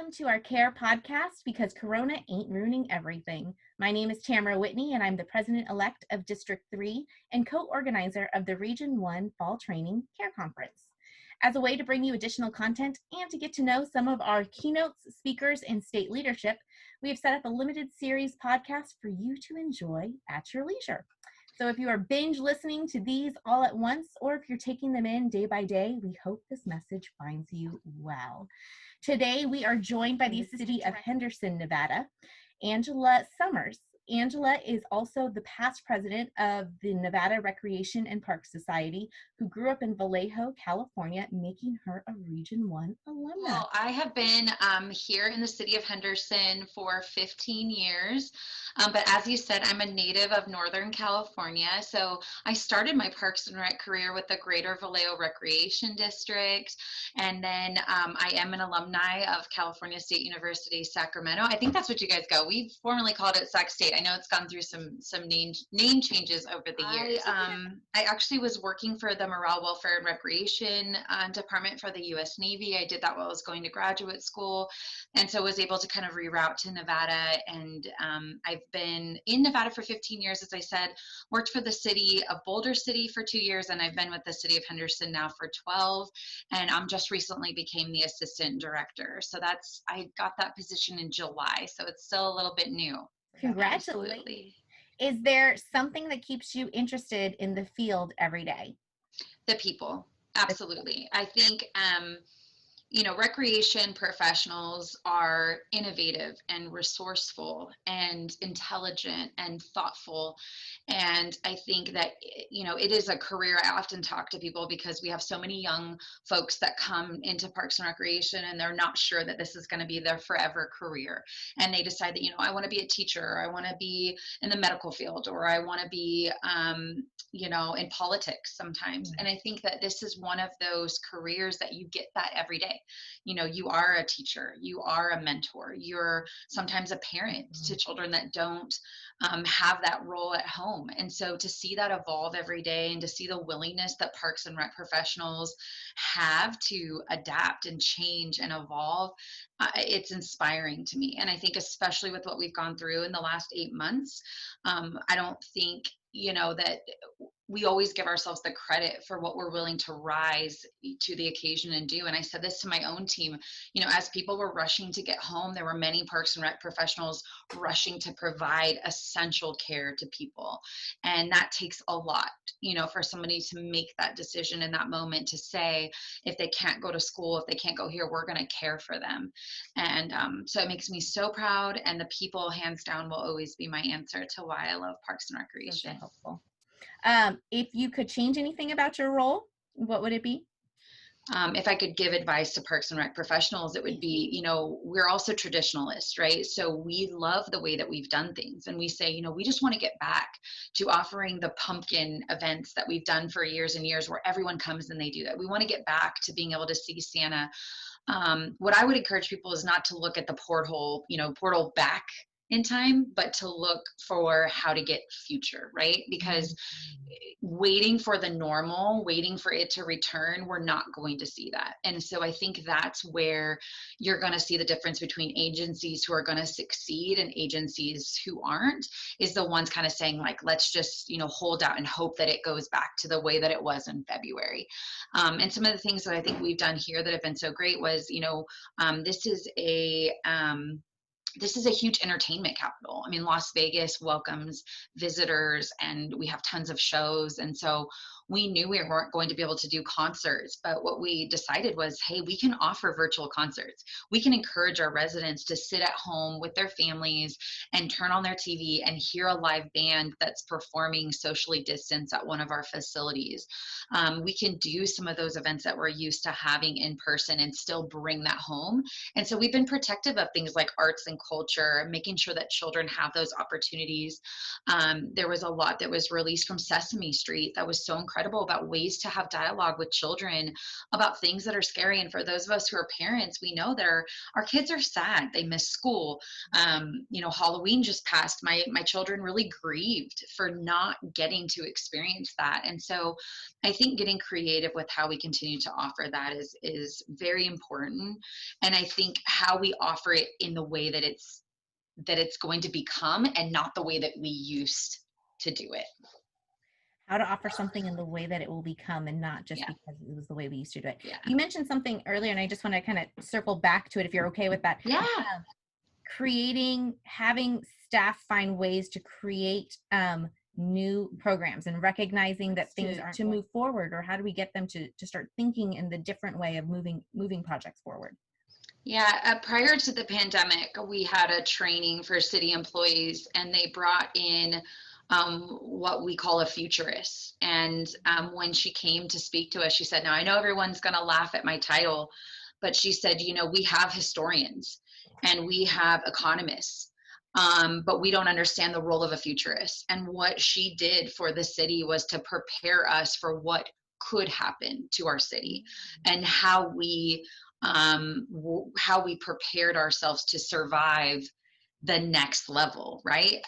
Welcome to our CARE podcast because Corona ain't ruining everything. My name is Tamara Whitney, and I'm the president-elect of District 3 and co-organizer of the Region 1 Fall Training CARE Conference. As a way to bring you additional content and to get to know some of our keynotes, speakers, and state leadership, we have set up a limited series podcast for you to enjoy at your leisure. So if you are binge listening to these all at once, or if you're taking them in day by day, we hope this message finds you well. Today, we are joined by the city of Henderson, Nevada, Angela Summers. Angela is also the past president of the Nevada Recreation and Park Society, who grew up in Vallejo, California, making her a Region 1 alumna. Well, I have been here in the city of Henderson for 15 years. But as you said, I'm a native of Northern California. So I started my Parks and Rec career with the Greater Vallejo Recreation District. And then I am an alumni of California State University, Sacramento. I think that's what you guys go. We formerly called it Sac State. I know it's gone through some name changes over the years. I actually was working for the Morale, Welfare, and Recreation Department for the U.S. Navy. I did that while I was going to graduate school, and so was able to kind of reroute to Nevada. And I've been in Nevada for 15 years, as I said, worked for the city of Boulder City for 2 years, and I've been with the city of Henderson now for 12, and just recently became the assistant director. So I got that position in July, so it's still a little bit new. Congratulations. Absolutely. Is there something that keeps you interested in the field every day? The people. Absolutely. I think, recreation professionals are innovative and resourceful and intelligent and thoughtful. And I think that, it is a career. I often talk to people because we have so many young folks that come into Parks and Recreation and they're not sure that this is going to be their forever career. And they decide that, I want to be a teacher, or I want to be in the medical field, or I want to be, in politics sometimes. And I think that this is one of those careers that you get that every day. You are a teacher, you are a mentor, you're sometimes a parent to children that don't have that role at home. And so to see that evolve every day and to see the willingness that Parks and Rec professionals have to adapt and change and evolve, it's inspiring to me. And I think especially with what we've gone through in the last 8 months, I don't think that we always give ourselves the credit for what we're willing to rise to the occasion and do. And I said this to my own team, as people were rushing to get home, there were many Parks and Rec professionals rushing to provide essential care to people. And that takes a lot, for somebody to make that decision in that moment to say, if they can't go to school, if they can't go here, we're going to care for them. And so it makes me so proud. And the people, hands down, will always be my answer to why I love Parks and Recreation. That's helpful. If you could change anything about your role, what would it be? If I could give advice to Parks and Rec professionals, it would be, we're also traditionalists, right? So we love the way that we've done things. And we say, we just want to get back to offering the pumpkin events that we've done for years and years where everyone comes and they do that. We want to get back to being able to see Santa. What I would encourage people is not to look at the portal back in time, but to look for how to get future, right? Because waiting for the normal, waiting for it to return, we're not going to see that. And so I think that's where you're going to see the difference between agencies who are going to succeed and agencies who aren't, is the ones kind of saying like, let's just, hold out and hope that it goes back to the way that it was in February. And some of the things that I think we've done here that have been so great was, this is a huge entertainment capital. I mean, Las Vegas welcomes visitors and we have tons of shows. And so we knew we weren't going to be able to do concerts, but what we decided was, hey, we can offer virtual concerts. We can encourage our residents to sit at home with their families and turn on their TV and hear a live band that's performing socially distanced at one of our facilities. We can do some of those events that we're used to having in person and still bring that home. And so we've been protective of things like arts and culture, making sure that children have those opportunities. There was a lot that was released from Sesame Street that was so incredible incredible about ways to have dialogue with children about things that are scary. And for those of us who are parents, we know that our kids are sad. They miss school. Halloween just passed. My children really grieved for not getting to experience that. And so I think getting creative with how we continue to offer that is very important. And I think how we offer it in the way that it's going to become, and not the way that we used to do it. How to offer something in the way that it will become, and not just Yeah. because it was the way we used to do it. Yeah. You mentioned something earlier, and I just want to kind of circle back to it if you're okay with that. Yeah. Having staff find ways to create new programs, and recognizing that things aren't to move forward, or how do we get them to start thinking in the different way of moving projects forward? Yeah, prior to the pandemic, we had a training for city employees, and they brought in what we call a futurist. And when she came to speak to us, she said, "Now I know everyone's going to laugh at my title, but she said, we have historians and we have economists, but we don't understand the role of a futurist." And what she did for the city was to prepare us for what could happen to our city, and how we prepared ourselves to survive the next level, right?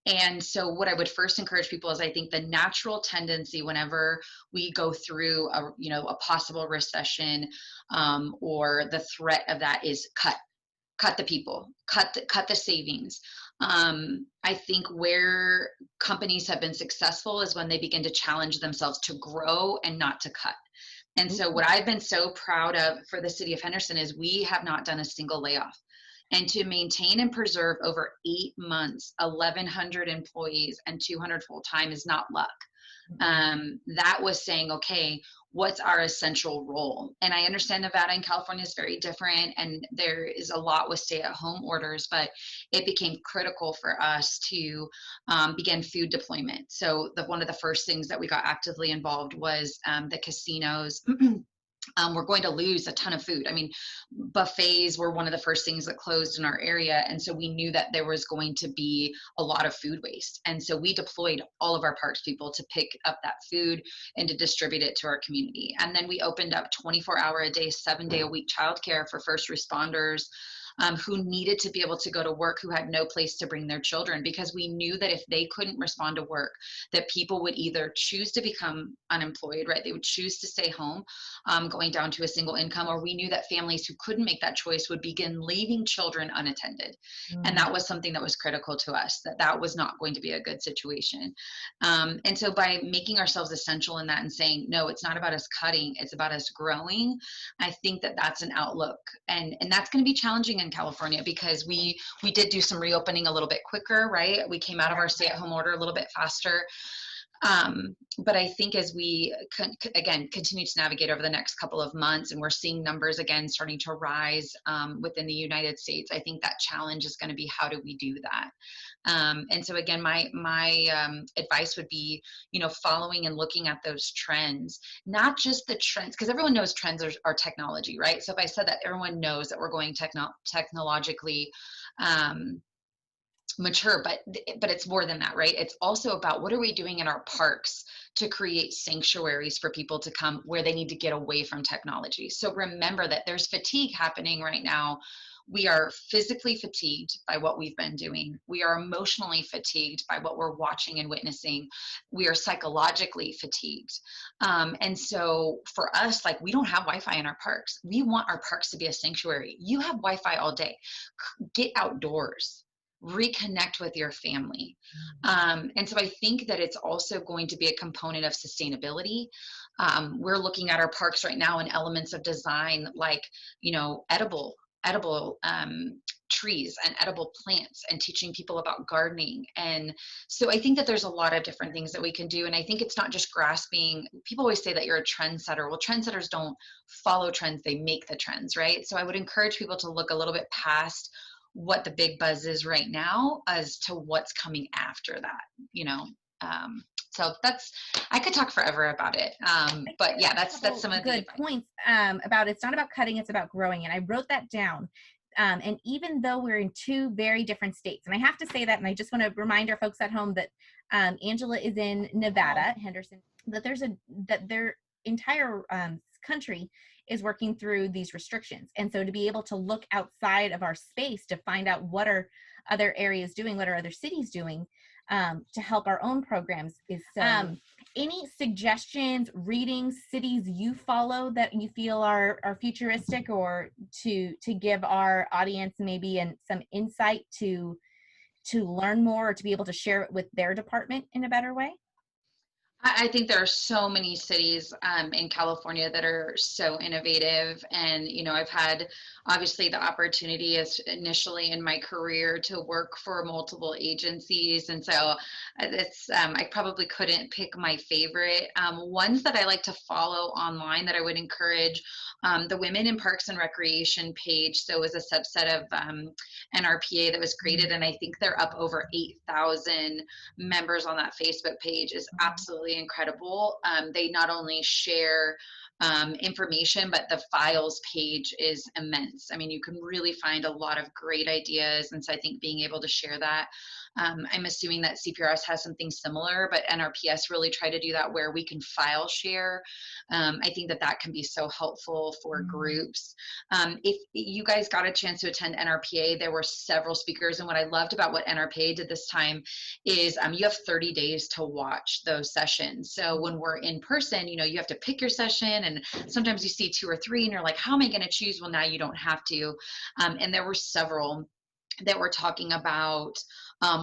And so what I would first encourage people is, I think the natural tendency whenever we go through a possible recession, or the threat of that, is cut the people, cut the savings. I think where companies have been successful is when they begin to challenge themselves to grow and not to cut. And so what I've been so proud of for the city of Henderson is we have not done a single layoff. And to maintain and preserve over 8 months, 1,100 employees and 200 full-time is not luck. That was saying, okay, what's our essential role? And I understand Nevada and California is very different, and there is a lot with stay-at-home orders, but it became critical for us to begin food deployment. So one of the first things that we got actively involved was the casinos. We're going to lose a ton of food. I mean, buffets were one of the first things that closed in our area. And so we knew that there was going to be a lot of food waste. And so we deployed all of our parks people to pick up that food and to distribute it to our community. And then we opened up 24-hour a day, 7-day a week childcare for first responders, who needed to be able to go to work, who had no place to bring their children, because we knew that if they couldn't respond to work, that people would either choose to become unemployed, right? They would choose to stay home, going down to a single income, or we knew that families who couldn't make that choice would begin leaving children unattended. And that was something that was critical to us, that was not going to be a good situation. And so by making ourselves essential in that and saying, no, it's not about us cutting, it's about us growing, I think that that's an outlook. And that's going to be challenging in California, because we did do some reopening a little bit quicker, right? We came out of our stay-at-home order a little bit faster. But I think as we again continue to navigate over the next couple of months, and we're seeing numbers again starting to rise within the United States, I think that challenge is going to be, how do we do that? And so again, my advice would be, following and looking at those trends, not just the trends, because everyone knows trends are technology, right? So if I said that, everyone knows that we're going technologically mature, but it's more than that, right? It's also about, what are we doing in our parks to create sanctuaries for people to come where they need to get away from technology. So remember that there's fatigue happening right now. We are physically fatigued by what we've been doing. We are emotionally fatigued by what we're watching and witnessing. We are psychologically fatigued. And so for us, like, we don't have Wi-Fi in our parks. We want our parks to be a sanctuary. You have Wi-Fi all day. Get outdoors, reconnect with your family. And so I think that it's also going to be a component of sustainability. We're looking at our parks right now in elements of design, like, edible trees and edible plants, and teaching people about gardening. And so I think that there's a lot of different things that we can do. And I think it's not just grasping. People always say that you're a trendsetter. Well, trendsetters don't follow trends, they make the trends, right? So I would encourage people to look a little bit past what the big buzz is right now as to what's coming after that. So I could talk forever about it. But yeah, that's some of the good points about, it's not about cutting, it's about growing. And I wrote that down. And even though we're in two very different states, and I have to say that, and I just want to remind our folks at home that Angela is in Nevada, Henderson, that their entire country is working through these restrictions. And so to be able to look outside of our space to find out what are other areas doing, what are other cities doing, to help our own programs is so. Any suggestions, readings, cities you follow that you feel are futuristic, or to give our audience maybe some insight to learn more, or to be able to share it with their department in a better way? I think there are so many cities in California that are so innovative. And, I've had obviously the opportunity as initially in my career to work for multiple agencies. And so I probably couldn't pick my favorite. Ones that I like to follow online that I would encourage, the Women in Parks and Recreation page. So it was a subset of NRPA that was created. And I think they're up over 8,000 members on that Facebook page is absolutely incredible. They not only share information, but the files page is immense. I mean, you can really find a lot of great ideas. And so I think being able to share that, I'm assuming that CPRS has something similar, but NRPS really try to do that where we can file share. I think that can be so helpful for groups. If you guys got a chance to attend NRPA, there were several speakers. And what I loved about what NRPA did this time is you have 30 days to watch those sessions. So when we're in person, you have to pick your session, and sometimes you see 2 or 3 and you're like, how am I going to choose? Well, now you don't have to. And there were several that were talking about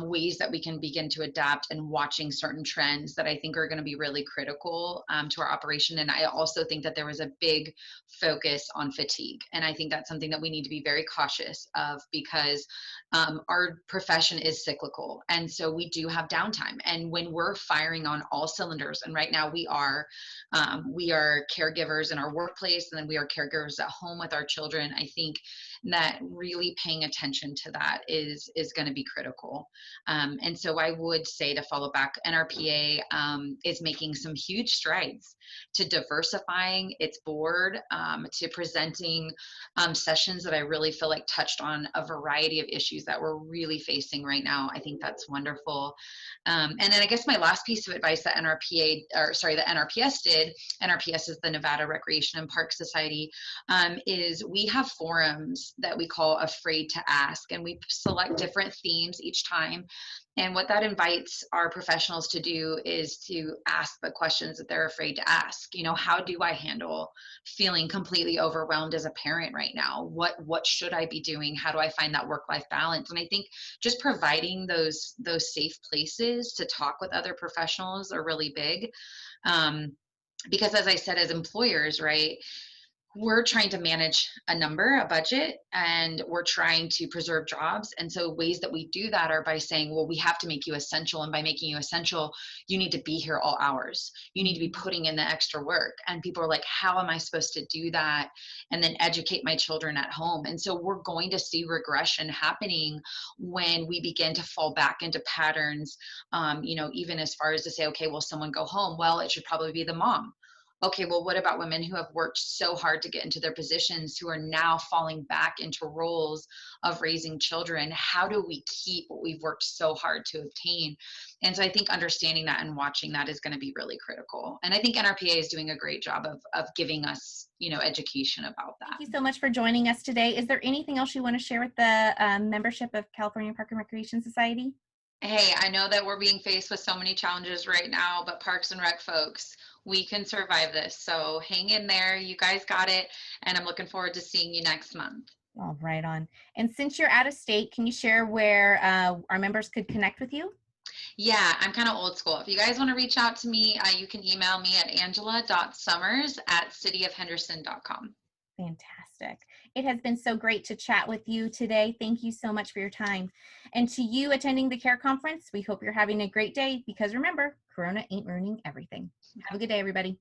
ways that we can begin to adapt and watching certain trends that I think are going to be really critical to our operation. And I also think that there was a big focus on fatigue. And I think that's something that we need to be very cautious of, because our profession is cyclical. And so we do have downtime. And when we're firing on all cylinders, and right now we are caregivers in our workplace, and then we are caregivers at home with our children, I think that really paying attention to that is going to be critical. And so I would say, to follow back, NRPA is making some huge strides to diversifying its board, to presenting sessions that I really feel like touched on a variety of issues that we're really facing right now. I think that's wonderful. And then I guess my last piece of advice that the NRPS did, NRPS is the Nevada Recreation and Park Society, is we have forums that we call Afraid to Ask, and we select different themes each time. And what that invites our professionals to do is to ask the questions that they're afraid to ask. How do I handle feeling completely overwhelmed as a parent right now? What should I be doing? How do I find that work-life balance? And I think just providing those safe places to talk with other professionals are really big. Because as I said, as employers, right, we're trying to manage a budget, and we're trying to preserve jobs. And so ways that we do that are by saying, well, we have to make you essential. And by making you essential, you need to be here all hours. You need to be putting in the extra work. And people are like, how am I supposed to do that and then educate my children at home? And so we're going to see regression happening when we begin to fall back into patterns, even as far as to say, okay, will someone go home? Well, it should probably be the mom. Okay, well, what about women who have worked so hard to get into their positions, who are now falling back into roles of raising children? How do we keep what we've worked so hard to obtain? And so I think understanding that and watching that is going to be really critical. And I think NRPA is doing a great job of giving us, education about that. Thank you so much for joining us today. Is there anything else you want to share with the membership of California Park and Recreation Society? Hey, I know that we're being faced with so many challenges right now, but Parks and Rec folks, we can survive this. So hang in there. You guys got it. And I'm looking forward to seeing you next month. Oh, right on. And since you're out of state, can you share where our members could connect with you? Yeah, I'm kind of old school. If you guys want to reach out to me, you can email me at angela.summers@cityofhenderson.com. Fantastic. It has been so great to chat with you today. Thank you so much for your time. And to you attending the CARE conference, we hope you're having a great day, because remember, Corona ain't ruining everything. Have a good day, everybody.